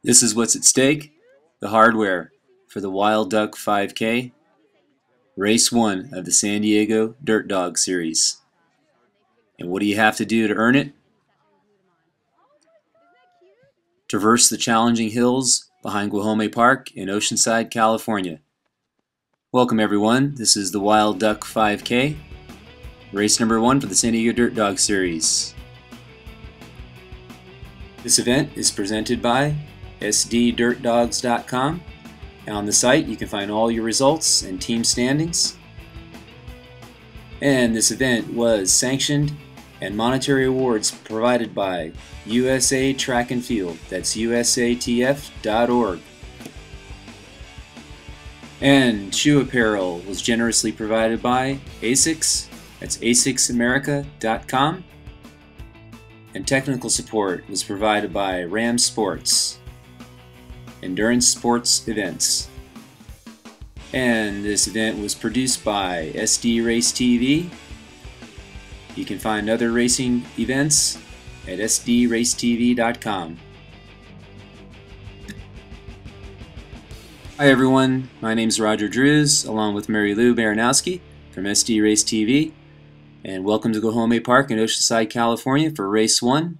This is what's at stake, the hardware for the Wildduck 5K, Race 1 of the San Diego Dirt Dog Series. And what do you have to do to earn it? Traverse the challenging hills behind Guajome Park in Oceanside, California. Welcome everyone, this is the Wildduck 5K, race number 1 for the San Diego Dirt Dog Series. This event is presented by sddirtdogs.com, and on the site you can find all your results and team standings. And this event was sanctioned and monetary awards provided by USA Track and Field, that's usatf.org. And shoe apparel was generously provided by ASICS, that's asicsamerica.com. And technical support was provided by Ram Sports, Endurance Sports Events. And this event was produced by SD Race TV. You can find other racing events at sdracetv.com. Hi everyone, my name is Roger Drews, along with Mary Lou Baranowski from SD Race TV, and welcome to Guajome Park in Oceanside, California for Race 1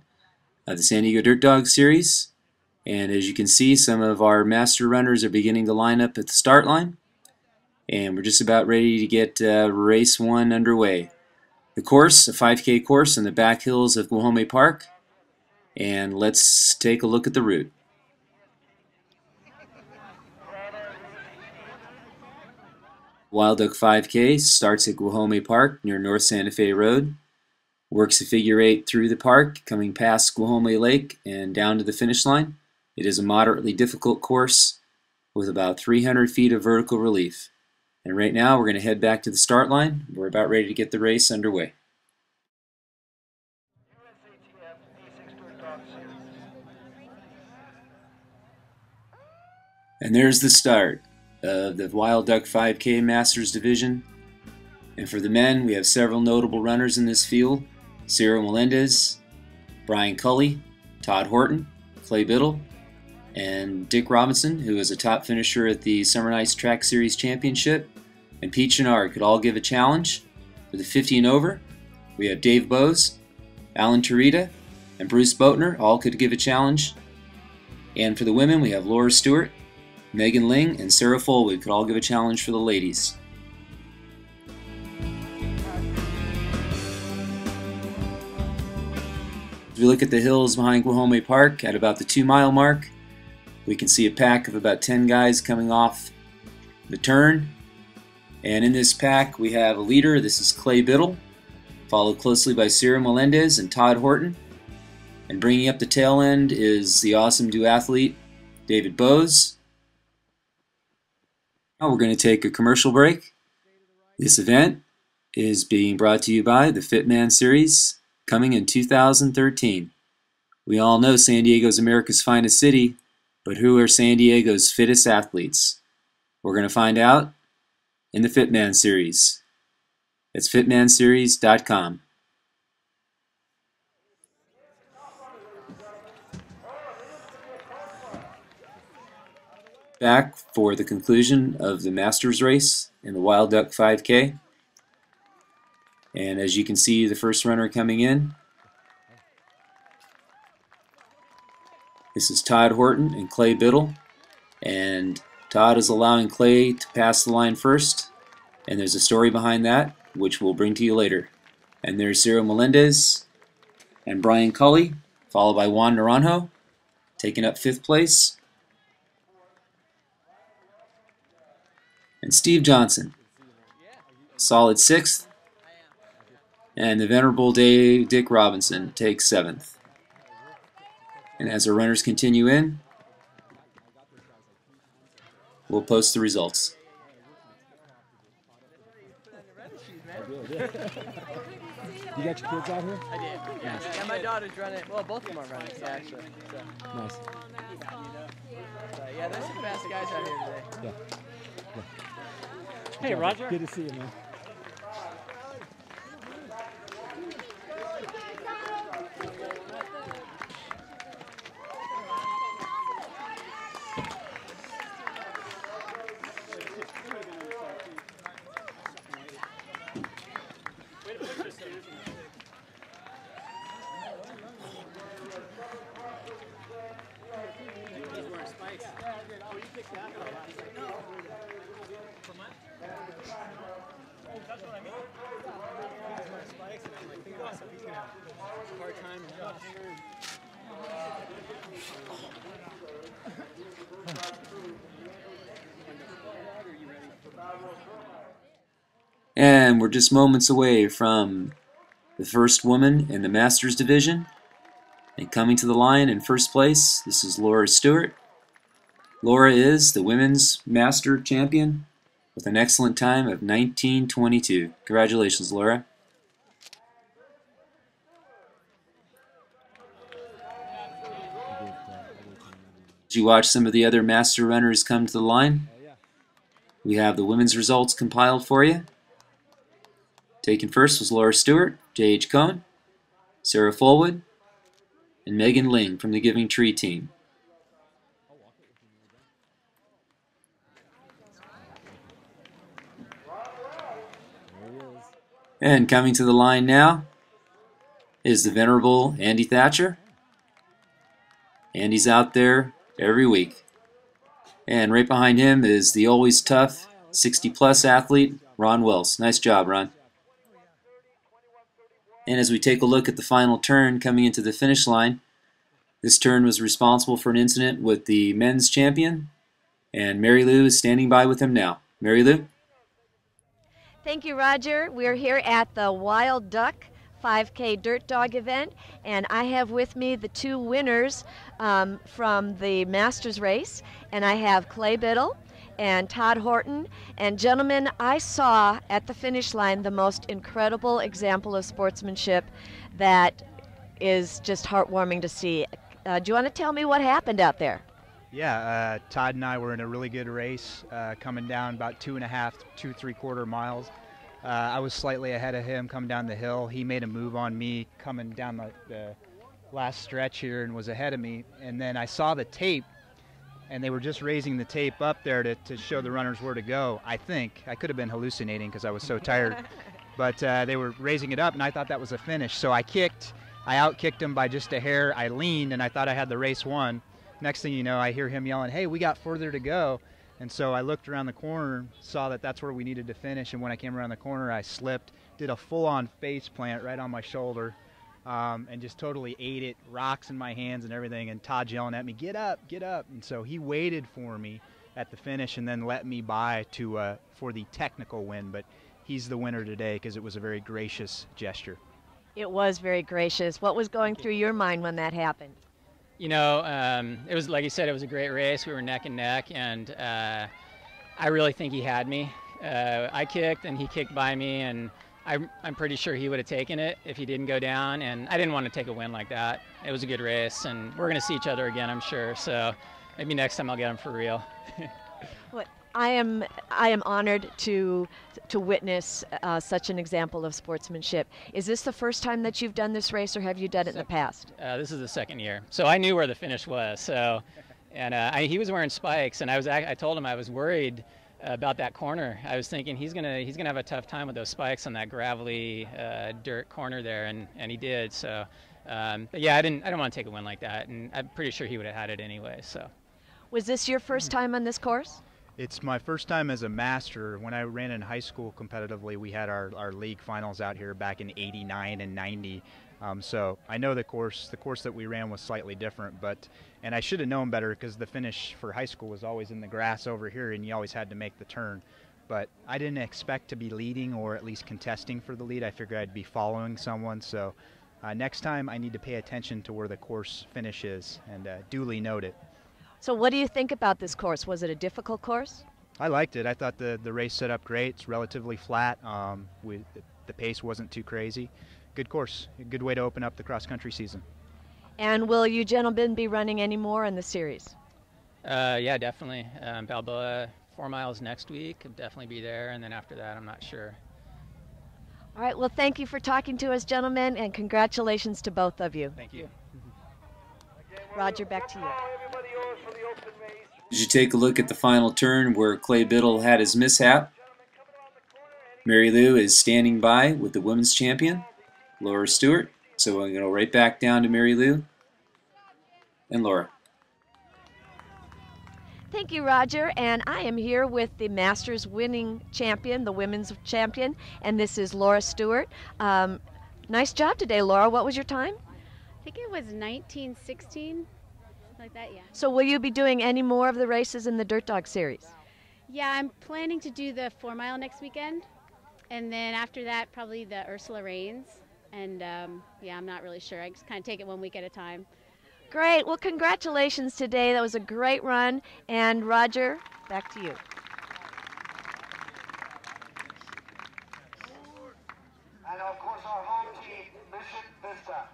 of the San Diego Dirt Dog Series. And as you can see, some of our master runners are beginning to line up at the start line, and we're just about ready to get Race 1 underway. The course, a 5K course in the back hills of Guajome Park, and let's take a look at the route. Wildduck 5K starts at Guajome Park near North Santa Fe Road, works a figure 8 through the park, coming past Guajome Lake and down to the finish line. It is a moderately difficult course with about 300 feet of vertical relief. And right now we're going to head back to the start line. We're about ready to get the race underway. And there's the start of the Wildduck 5K Masters Division. And for the men, we have several notable runners in this field: Cyril Melendez, Brian Cully, Todd Horton, Clay Biddle, and Dick Robinson, who is a top finisher at the Summer Nights Track Series Championship, and Pete Chenard could all give a challenge. For the 50 and over, we have Dave Bowes, Alan Turita, and Bruce Boatner, all could give a challenge. And for the women, we have Laura Stewart, Megan Ling, and Sarah Folwood could all give a challenge for the ladies. As we look at the hills behind Guajome Park at about the 2-mile mark, we can see a pack of about 10 guys coming off the turn. And in this pack we have a leader. This is Clay Biddle, followed closely by Cyril Melendez and Todd Horton. And bringing up the tail end is the awesome duathlete David Bowes. Now we're going to take a commercial break. This event is being brought to you by the Fitman Series, coming in 2013. We all know San Diego is America's finest city, but who are San Diego's fittest athletes? We're going to find out in the Fitman Series. It's fitmanseries.com. Back for the conclusion of the Masters race in the Wildduck 5K. And as you can see, the first runner coming in, this is Todd Horton and Clay Biddle. And Todd is allowing Clay to pass the line first, and there's a story behind that, which we'll bring to you later. And there's Cyril Melendez and Brian Cully, followed by Juan Naranjo, taking up 5th place. And Steve Johnson, solid 6th. And the venerable Dick Robinson takes 7th. And as our runners continue in, we'll post the results. You got your kids out here? I did. Yeah. Yeah, my daughter's running. Well, both of them are running, so actually. So. Nice. So, yeah, there's some fast guys out here today. Yeah. Hey, Roger. Good to see you, man. And we're just moments away from the first woman in the Masters division. And coming to the line in first place, this is Laura Stewart. Laura is the women's Master champion with an excellent time of 19:22. Congratulations, Laura. Did you watch some of the other Master runners come to the line? We have the women's results compiled for you. Taken first was Laura Stewart, J.H. Cohen, Sarah Fullwood, and Megan Ling from the Giving Tree team. And coming to the line now is the venerable Andy Thatcher. Andy's out there every week. And right behind him is the always tough 60-plus athlete, Ron Wells. Nice job, Ron. And as we take a look at the final turn coming into the finish line, this turn was responsible for an incident with the men's champion, and Mary Lou is standing by with him now. Mary Lou? Thank you, Roger. We're here at the Wildduck 5K Dirt Dog event, and I have with me the two winners from the Masters race, and I have Clay Biddle and Todd Horton. And gentlemen, I saw at the finish line the most incredible example of sportsmanship that is just heartwarming to see. Do you want to tell me what happened out there? Yeah, Todd and I were in a really good race, coming down about 2.5, 2¾ miles. I was slightly ahead of him coming down the hill. He made a move on me coming down the last stretch here and was ahead of me. And then I saw the tape, and they were just raising the tape up there to show the runners where to go, I think. I could have been hallucinating because I was so tired. But they were raising it up, and I thought that was a finish. So I outkicked him by just a hair. I leaned, and I thought I had the race won. Next thing you know, I hear him yelling, "Hey, we got further to go." And so I looked around the corner, saw that that's where we needed to finish, and when I came around the corner, I slipped, did a full-on face plant right on my shoulder, and just totally ate it, rocks in my hands and everything, and Todd yelling at me, "Get up, get up." And so he waited for me at the finish and then let me by for the technical win, but he's the winner today because it was a very gracious gesture. It was very gracious. What was going through your mind when that happened? You know, it was, like you said, it was a great race. We were neck and neck, and I really think he had me. I kicked, and he kicked by me, and I'm pretty sure he would have taken it if he didn't go down, and I didn't want to take a win like that. It was a good race, and we're going to see each other again, I'm sure, so maybe next time I'll get him for real. Well, I am honored to witness such an example of sportsmanship. Is this the first time that you've done this race, or have you done it in the past? This is the second year, so I knew where the finish was. So, and he was wearing spikes, and I told him I was worried about that corner. I was thinking he's gonna have a tough time with those spikes on that gravelly dirt corner there, and he did. So, but yeah, I didn't want to take a win like that, and I'm pretty sure he would have had it anyway. So, was this your first time on this course? It's my first time as a master. When I ran in high school competitively, we had our league finals out here back in '89 and '90. So I know the course that we ran was slightly different, and I should have known better because the finish for high school was always in the grass over here, and you always had to make the turn. But I didn't expect to be leading or at least contesting for the lead. I figured I'd be following someone. So next time I need to pay attention to where the course finish is and duly note it. So what do you think about this course? Was it a difficult course? I liked it. I thought the race set up great. It's relatively flat. The pace wasn't too crazy. Good course. A good way to open up the cross-country season. And will you gentlemen be running any more in the series? Yeah, definitely. Balboa 4 miles next week. I'll definitely be there, and then after that, I'm not sure. All right. Well, thank you for talking to us, gentlemen, and congratulations to both of you. Thank you. Roger, back to you. Did you take a look at the final turn where Clay Biddle had his mishap? Mary Lou is standing by with the women's champion, Laura Stewart. So we're going to go right back down to Mary Lou and Laura. Thank you, Roger. And I am here with the Masters winning champion, the women's champion, and this is Laura Stewart. Nice job today, Laura. What was your time? I think it was 1916, like that, yeah. So will you be doing any more of the races in the Dirt Dog Series? Yeah, I'm planning to do the 4 mile next weekend, and then after that, probably the Ursula Reigns. And yeah, I'm not really sure. I just kind of take it 1 week at a time. Great. Well, congratulations today. That was a great run. And Roger, back to you. And of course our home team, Mission Vista.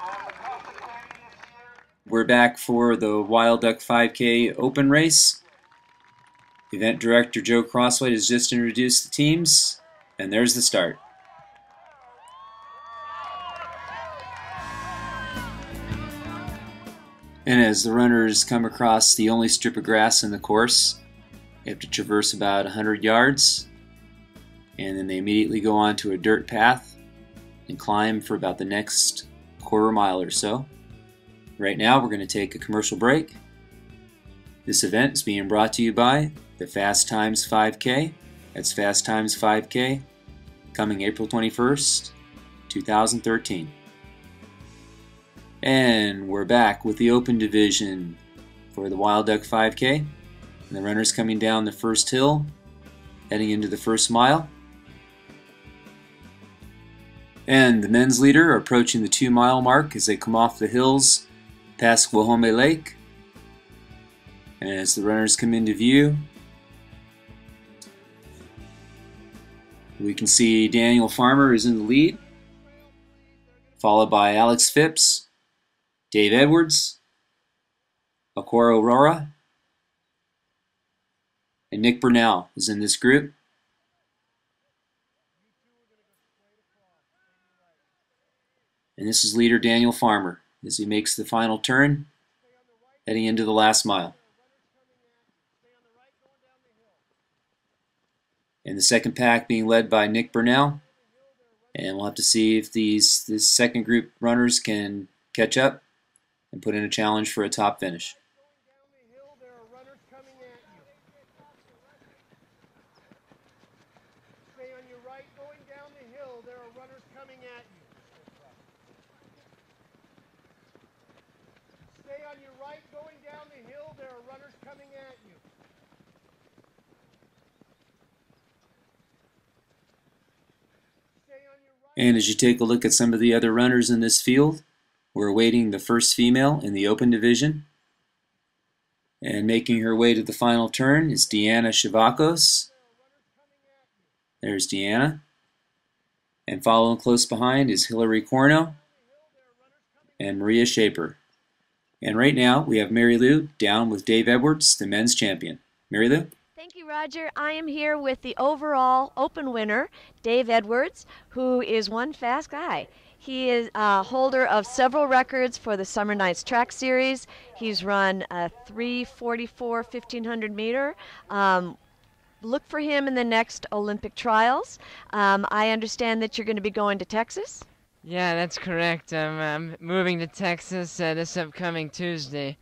And the Costa Canyon is here. We're back for the Wildduck 5K open race. Event director Joe Crosswhite has just introduced the teams, and there's the start. And as the runners come across the only strip of grass in the course, they have to traverse about 100 yards, and then they immediately go onto a dirt path and climb for about the next quarter mile or so. Right now we're going to take a commercial break. This event is being brought to you by the Fast Times 5K. That's Fast Times 5K, coming April 21st, 2013. And we're back with the open division for the Wildduck 5K. And the runners coming down the first hill, heading into the first mile. And the men's leader are approaching the 2 mile mark as they come off the hills past Guajome Lake. And as the runners come into view, we can see Daniel Farmer is in the lead, followed by Alex Phipps, Dave Edwards, Akora Aurora, and Nick Burnell is in this group. And this is leader Daniel Farmer as he makes the final turn, heading into the last mile. And the second pack being led by Nick Burnell. And we'll have to see if this second group runners can catch up and put in a challenge for a top finish. Stay on your right, going down the hill, there are runners coming at you. Stay on your right, going down the hill, there are runners coming at you. Stay on your right. And as you take a look at some of the other runners in this field, we're awaiting the first female in the open division. And making her way to the final turn is Deanna Shavakos. There's Deanna. And following close behind is Hillary Corno and Maria Shaper. And right now we have Mary Lou down with Dave Edwards, the men's champion. Mary Lou? Thank you, Roger. I am here with the overall open winner, Dave Edwards, who is one fast guy. He is a holder of several records for the Summer Nights Track Series. He's run a 3:44 1500 meter. Look for him in the next Olympic trials. I understand that you're going to be going to Texas. Yeah, that's correct. I'm moving to Texas this upcoming Tuesday.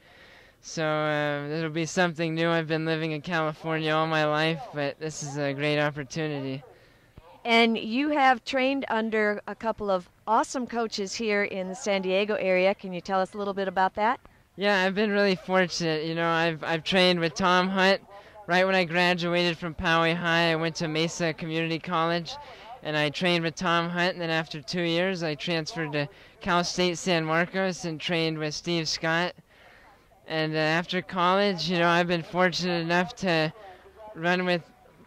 So it'll be something new. I've been living in California all my life, but this is a great opportunity. And you have trained under a couple of awesome coaches here in the San Diego area. Can you tell us a little bit about that? Yeah, I've been really fortunate. You know, I've trained with Tom Hunt. Right when I graduated from Poway High, I went to Mesa Community College, and I trained with Tom Hunt. And then after 2 years, I transferred to Cal State San Marcos and trained with Steve Scott. And after college, you know, I've been fortunate enough to run with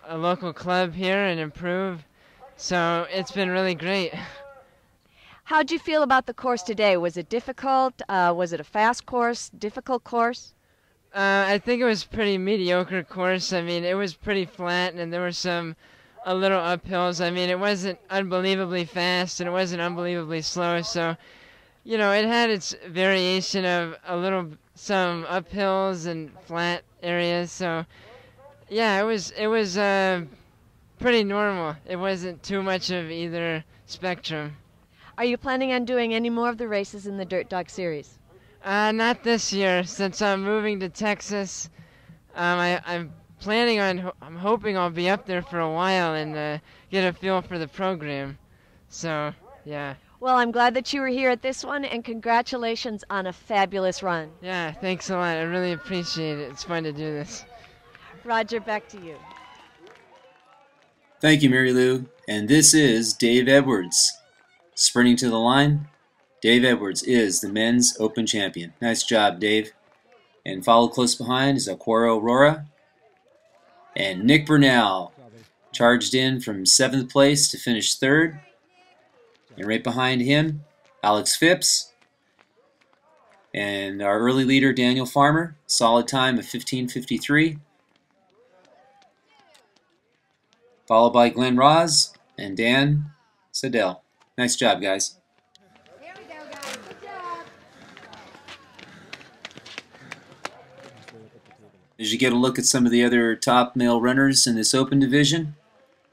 a local club here and improve. So it's been really great. How'd you feel about the course today? Was it difficult? Was it a fast course, difficult course? I think it was pretty mediocre course. I mean, it was pretty flat, and there were a little uphills. I mean, it wasn't unbelievably fast, and it wasn't unbelievably slow. So, you know, it had its variation of some uphills and flat areas. So Yeah, it was pretty normal. It wasn't too much of either spectrum. Are you planning on doing any more of the races in the Dirt Dog Series? Not this year, since I'm moving to Texas. I'm planning on. I'm hoping I'll be up there for a while and get a feel for the program. So, yeah. Well, I'm glad that you were here at this one, and congratulations on a fabulous run. Yeah, thanks a lot. I really appreciate it. It's fun to do this. Roger, back to you. Thank you, Mary Lou. And this is Dave Edwards. Sprinting to the line, Dave Edwards is the men's open champion. Nice job, Dave. And followed close behind is Aquaro Aurora. And Nick Burnell charged in from 7th place to finish 3rd. And right behind him, Alex Phipps. And our early leader, Daniel Farmer, solid time of 15:53. Followed by Glenn Ross and Dan Sedell. Nice job, guys. There we go, guys. Good job. As you get a look at some of the other top male runners in this open division,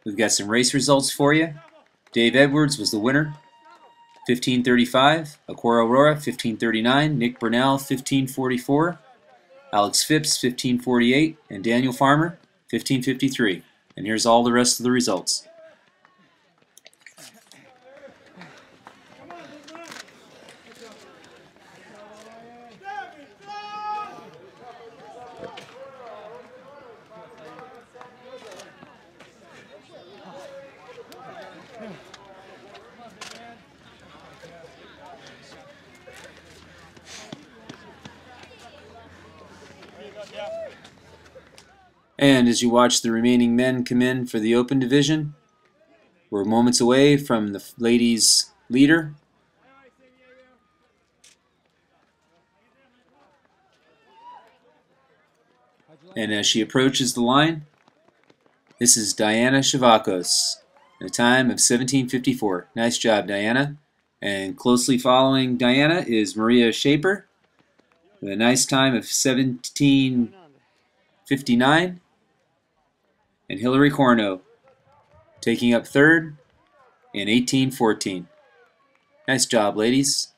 we've got some race results for you. Dave Edwards was the winner, 15:35. Aquaro Aurora, 15:39. Nick Burnell, 15:44. Alex Phipps, 15:48. And Daniel Farmer, 15:53. And here's all the rest of the results. And as you watch the remaining men come in for the open division, we're moments away from the ladies' leader. And as she approaches the line, this is Diana Shavakos, at a time of 17:54. Nice job, Diana. And closely following Diana is Maria Shaper, with a nice time of 17:59. And Hillary Corno taking up 3rd in 18:14. Nice job, ladies.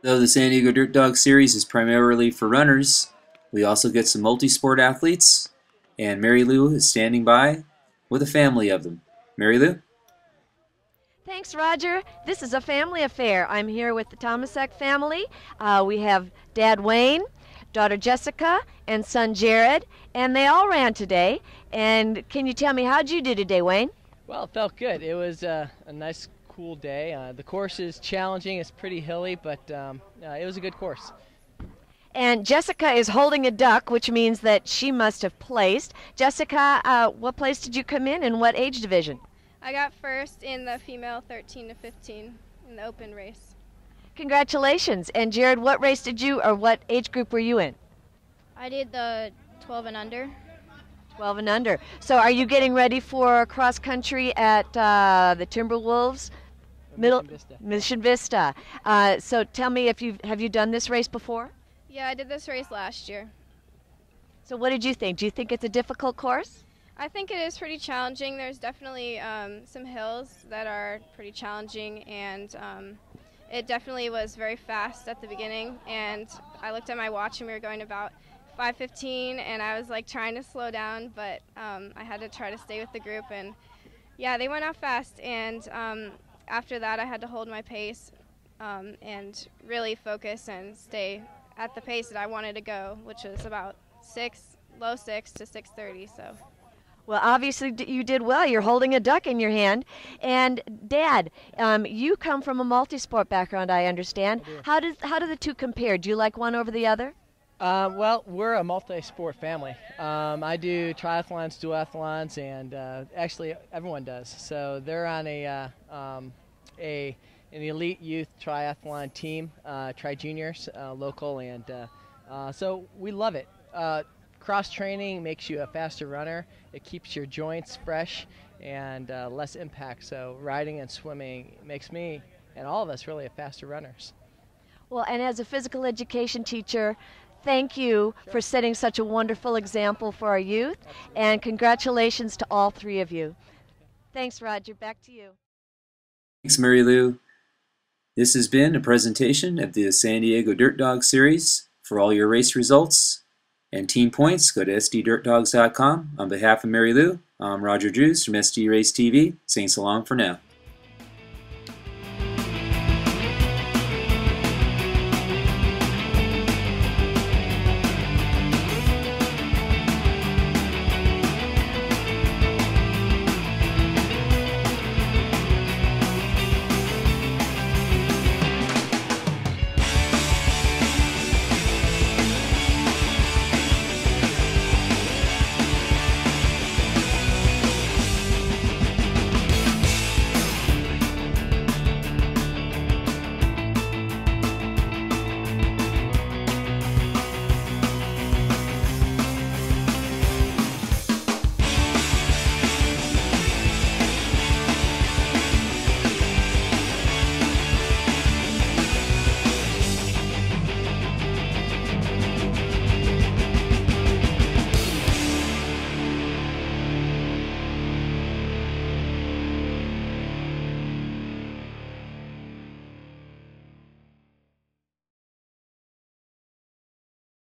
Though the San Diego Dirt Dog Series is primarily for runners, we also get some multi-sport athletes, and Mary Lou is standing by with a family of them. Mary Lou? Thanks, Roger. This is a family affair. I'm here with the Tomasek family. We have Dad Wayne, daughter Jessica, and son Jared, and they all ran today. And can you tell me, how'd you do today, Wayne? Well, it felt good. It was a nice, cool day. The course is challenging. It's pretty hilly, but it was a good course. And Jessica is holding a duck, which means that she must have placed. Jessica, what place did you come in and what age division? I got first in the female 13 to 15 in the open race. Congratulations. And Jared, what race did you, or what age group were you in? I did the 12 and under. 12 and under. So are you getting ready for cross country at the Timberwolves? Mission Vista. So tell me, have you done this race before? Yeah, I did this race last year. So what did you think? Do you think it's a difficult course? I think it is pretty challenging. There's definitely some hills that are pretty challenging, and it definitely was very fast at the beginning. And I looked at my watch, and we were going about 5:15, and I was like trying to slow down, but I had to try to stay with the group. And yeah, they went out fast, and after that I had to hold my pace and really focus and stay at the pace that I wanted to go, which was about low 6 to 6:30. So. Well, obviously you did well. You're holding a duck in your hand. And Dad, you come from a multi-sport background, I understand. How do the two compare? Do you like one over the other? Well, we're a multi-sport family. I do triathlons, duathlons, and actually everyone does. So they're on an elite youth triathlon team, Tri Juniors, local, and so we love it. Cross training makes you a faster runner. It keeps your joints fresh, and less impact. So riding and swimming makes me and all of us really faster runners. Well, and as a physical education teacher, thank you for setting such a wonderful example for our youth, and congratulations to all three of you. Thanks, Roger. Back to you. Thanks, Mary Lou. This has been a presentation of the San Diego Dirt Dog Series. For all your race results and team points, go to sddirtdogs.com. On behalf of Mary Lou, I'm Roger Drews from SD Race TV, saying so long for now.